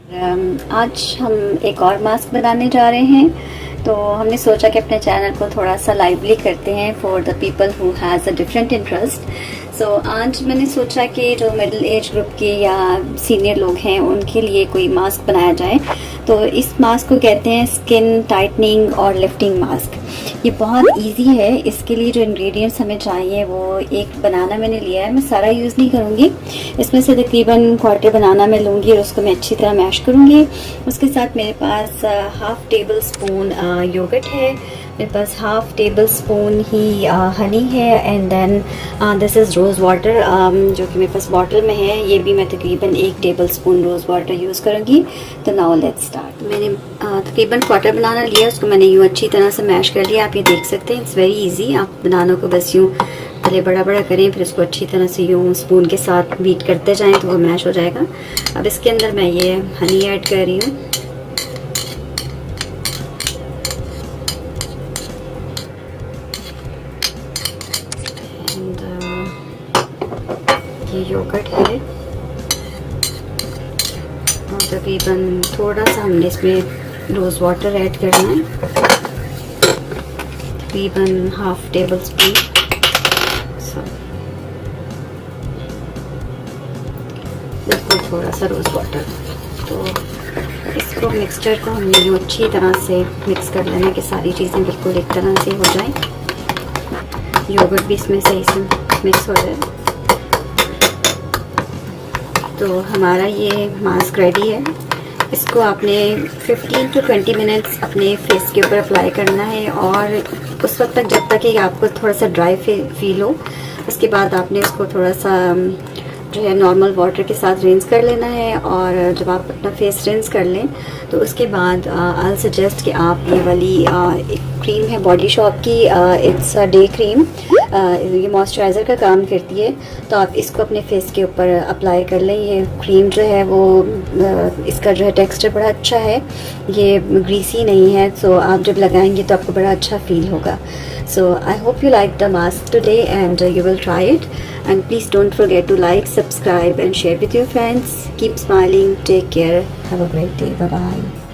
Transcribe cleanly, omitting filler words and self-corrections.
आज हम एक और मास्क बनाने जा रहे हैं। तो हमने सोचा कि अपने चैनल को थोड़ा सा लाइवली करते हैं for the people who has a different interest. So आज मैंने सोचा कि जो मिडिल एज ग्रुप के या सीनियर लोग हैं उनके लिए कोई मास्क बनाया जाए। तो इस मास्क को कहते हैं स्किन टाइटनिंग और लिफ्टिंग मास्क। ये बहुत इजी है। इसके लिए जो इंग्रेडिएंट्स हमें चाहिए वो एक बनाना मैंने लिया है। मैं सारा यूज़ नहीं करूँगी, इसमें से तकरीबन क्वार्टर बनाना मैं लूँगी और उसको मैं अच्छी तरह मैश करूँगी। उसके साथ मेरे पास हाफ़ टेबल स्पून योगर्ट है, मेरे पास हाफ़ टेबल स्पून ही हनी है, and then this is rose water जो कि मेरे पास बॉटल में है। ये भी मैं तकरीबन 1 tablespoon rose water use करूँगी। तो नाउ लेट्स स्टार्ट। मैंने तकरीबन क्वार्टर बनाना लिया, उसको मैंने यूँ अच्छी तरह से मैश कर लिया। आप ये देख सकते हैं, इट्स वेरी ईजी। आप बनानों को बस यूँ पहले बड़ा बड़ा करें, फिर इसको अच्छी तरह से यूँ स्पून के साथ बीट करते जाएं तो वो मैश हो जाएगा। अब इसके अंदर मैं ये हनी ऐड कर रही हूँ। ये योगर्ट है और तकरीबन थोड़ा सा हमने इसमें रोज़ वाटर ऐड करना है, तकरीबन हाफ़ टेबल स्पून। बिल्कुल थोड़ा सा रोज़ वाटर। तो इसको मिक्सचर को हमने यूँ अच्छी तरह से मिक्स कर लेना है कि सारी चीज़ें बिल्कुल एक तरह से हो जाएं। योगर्ट भी इसमें सही से मिक्स हो जाए। तो हमारा ये मास्क रेडी है। इसको आपने 15 to 20 मिनट्स अपने फेस के ऊपर अप्लाई करना है और उस वक्त तक जब तक कि आपको थोड़ा सा ड्राई फील हो। उसके बाद आपने इसको थोड़ा सा जो है नॉर्मल वाटर के साथ रिंस कर लेना है। और जब आप अपना फेस रिंस कर लें तो उसके बाद आई सजेस्ट कि आप ये वाली एक क्रीम है बॉडी शॉप की, इट्स अ डे क्रीम। ये मॉइस्चराइज़र का काम करती है, तो आप इसको अपने फेस के ऊपर अप्लाई कर लें। ये क्रीम जो है वो इसका जो है टेक्सचर बड़ा अच्छा है, ये ग्रीसी नहीं है। सो आप जब लगाएंगे तो आपको बड़ा अच्छा फील होगा। So I hope you liked the mask today and you will try it, and please don't forget to like, subscribe and share with your friends. Keep smiling, take care, have a great day, bye bye.